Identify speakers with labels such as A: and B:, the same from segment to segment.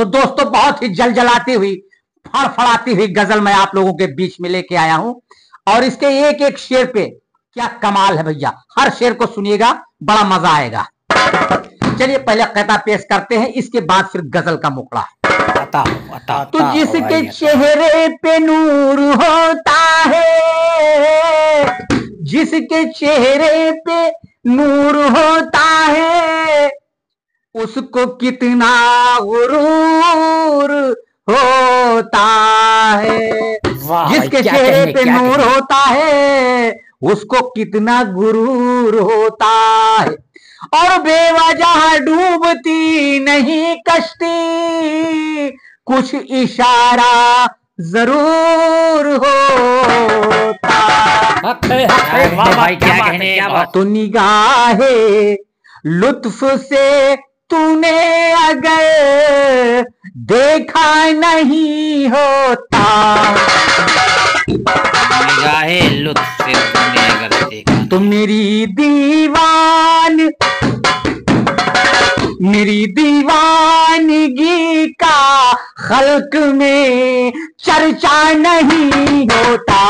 A: तो दोस्तों बहुत ही जलजलाती हुई, फड़फड़ाती हुई गजल मैं आप लोगों के बीच में लेके आया हूं। और इसके एक एक शेर पे क्या कमाल है भैया, हर शेर को सुनिएगा, बड़ा मजा आएगा। चलिए पहले कहता पेश करते हैं, इसके बाद फिर गजल का मुखड़ा। तो जिसके चेहरे पे नूर होता है, जिसके चेहरे पे नूर होता है, उसको कितना गुरूर होता है। जिसके चेहरे पे नूर होता है, उसको कितना गुरूर होता है। और बेवजह डूबती नहीं कश्ती, कुछ इशारा जरूर होता। तो निगाहे लुत्फ से तूने अगर देखा नहीं होता,
B: निगाहे लुत्फ से तूने अगर देखा,
A: तो मेरी दीवानगी का खल्क में चर्चा नहीं होता।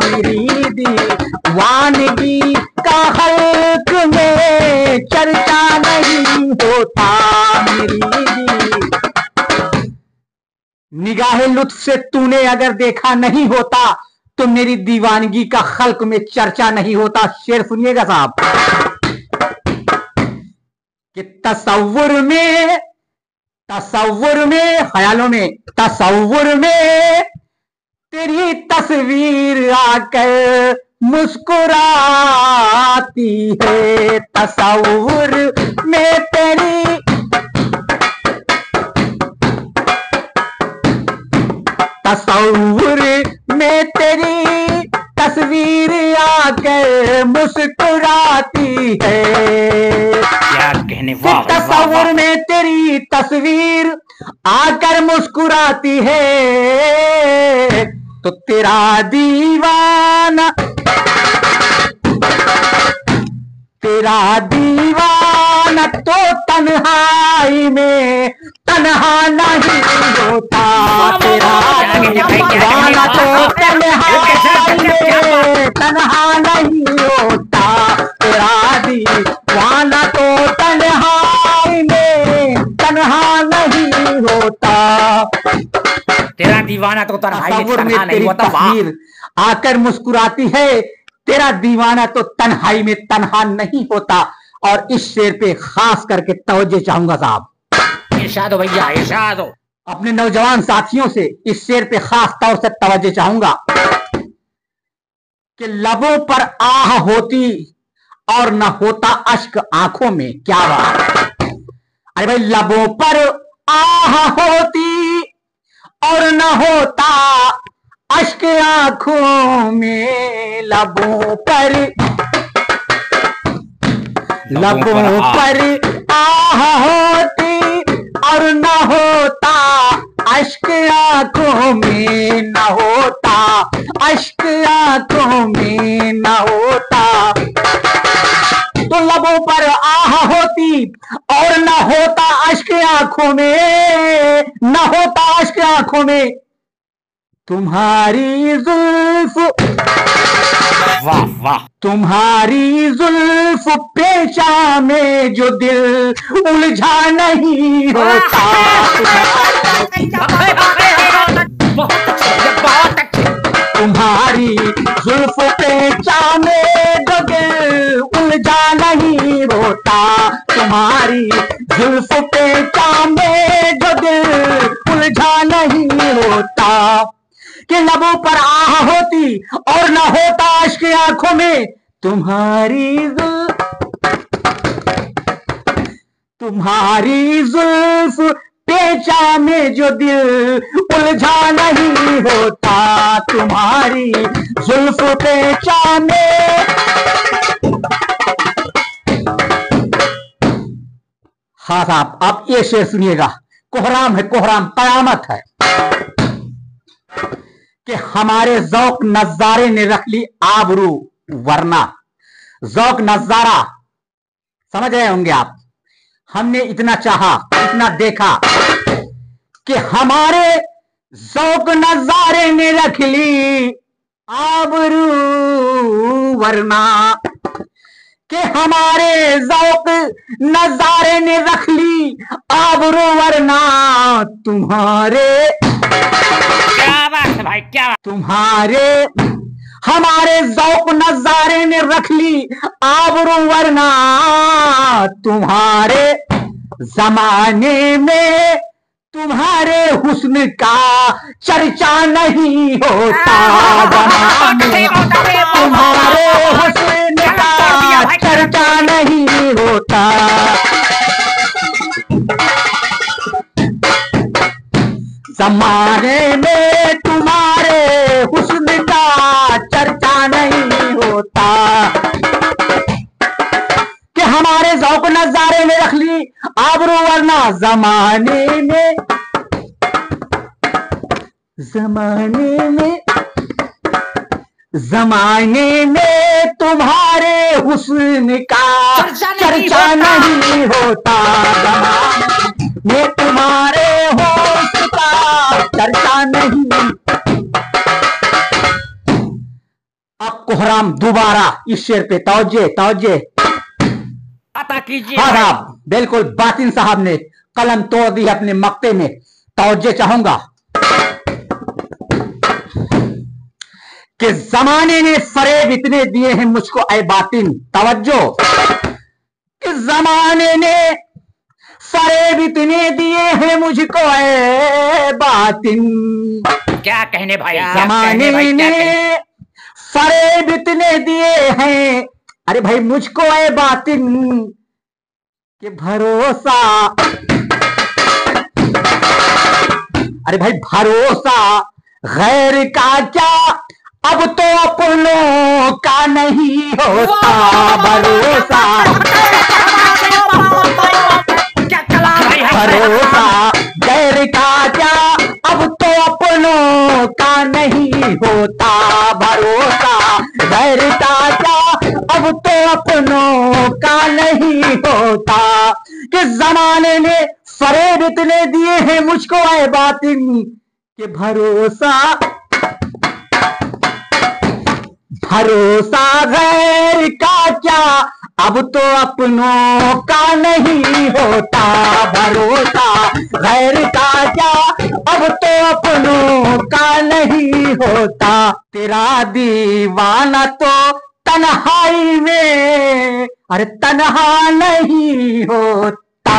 A: मेरी दीवानगी का खल्क में चर्चा नहीं होता। निगाहे लुत्फ से तूने अगर देखा नहीं होता, तो मेरी दीवानगी का खल्क में चर्चा नहीं होता। शेर सुनिएगा साहब कि तसव्वुर में ख्यालों में, तसव्वुर में तेरी तस्वीर आकर मुस्कुराती है। तसव्वुर में तेरी तसव्वुर में तेरी तस्वीर आकर मुस्कुराती है।
B: क्या कहने, वाह,
A: तसव्वुर में तेरी तस्वीर आकर मुस्कुराती है। तो तेरा दीवाना तो तन्हाई में तन्हा नहीं होता। तेरा दीवाना तो तन्हाई में तन्हा नहीं होता। तेरा दीवाना तो तन्हाई में तन्हा नहीं होता।
B: तेरा दीवाना तो तन्हाई में तन्हा नहीं होता।
A: तस्वीर आकर मुस्कुराती है, तेरा दीवाना तो तन्हाई में तन्हा नहीं होता। और इस शेर पे खास करके तवज्जो चाहूंगा साहब,
B: इरशाद हो भैया, इरशाद हो।
A: अपने नौजवान साथियों से इस शेर पे खास तौर से तवज्जो चाहूंगा कि लबों पर आह होती और न होता अश्क आंखों में। क्या बात, अरे भाई, लबों पर आह होती और न होता अश्क आंखों में। लबों पर आह होती और न होता अश्क आंखों में, न होता अश्क आंखों में, न होता। तो लबों पर आह होती और न होता अश्क आंखों में, न होता अश्क आंखों में। तुम्हारी जुल्फ,
B: वाह वाह,
A: तुम्हारी जुल्फ पेचा में जो दिल उलझा नहीं होता। तुम्हारी जुल्फ पेचा में जो दिल उलझा नहीं होता। तुम्हारी जुल्फ पेचा में जो दिल उलझा नहीं होता। कि लबों पर आह होती और न होता अश्क आंखों में। तुम्हारी जुल्फ पेचा में जो दिल उलझा नहीं होता। तुम्हारी जुल्फ पेचा में। हाँ साहब, आप ये शेर सुनिएगा, कोहराम है, कोहराम कयामत है कि हमारे ज़ौक नज़ारे ने रख ली आबरू, वरना ज़ौक नज़ारा समझ रहे होंगे आप। हमने इतना चाहा, इतना देखा कि हमारे ज़ौक़ नज़ारे ने रख ली आबरू वरना, कि हमारे ज़ौक़ नज़ारे ने रख ली आबरू वरना तुम्हारे,
B: क्या बात है भाई, क्या बात।
A: तुम्हारे हमारे ज़ौक़ नज़ारे ने रख ली आबरू वरना तुम्हारे ज़माने में तुम्हारे हुस्न का चर्चा नहीं होता, ज़माने तुम्हारे हुस्न का चर्चा नहीं होता। ज़माने में तुम्हारे हुस्न का चर्चा नहीं होता, कि हमारे ज़ौक़ नज़ारे में रख ली आबरू वरना ज़माने में, ज़माने में, ज़माने में तुम्हारे हुस्न का चर्चा नहीं होता, ज़माने में तुम्हारे हुस्न का चर्चा नहीं। अब कोहराम दोबारा इस शेर पे तवज्जे तवज्जे
B: अता कीजिए।
A: हाँ साहब, बिल्कुल बातिन साहब ने कलम तोड़ दी अपने मक्ते में। तवज्जे चाहूंगा कि जमाने ने फरेब इतने दिए हैं मुझको ऐ बातिन, तवज्जो, कि जमाने ने फरेब इतने दिए हैं मुझको ऐ बातिन,
B: क्या कहने भाई,
A: जमाने ने फरेब इतने दिए हैं, अरे भाई मुझको ऐ बातिन, कि भरोसा, अरे भाई भरोसा गैर का क्या अब तो अपनों का नहीं होता, भरोसा, भरोसा गैर का क्या अब तो अपनों का नहीं होता, भरोसा गैर का क्या अब तो अपनों का नहीं होता, कि जमाने ने फरेब इतने दिए हैं मुझको ऐ बातिन, कि भरोसा, भरोसा गैर का क्या अब तो अपनों का नहीं होता, भरोसा गैर का क्या अब तो अपनों का नहीं होता, तेरा दीवाना तो तन्हाई में अरे तन्हा नहीं होता।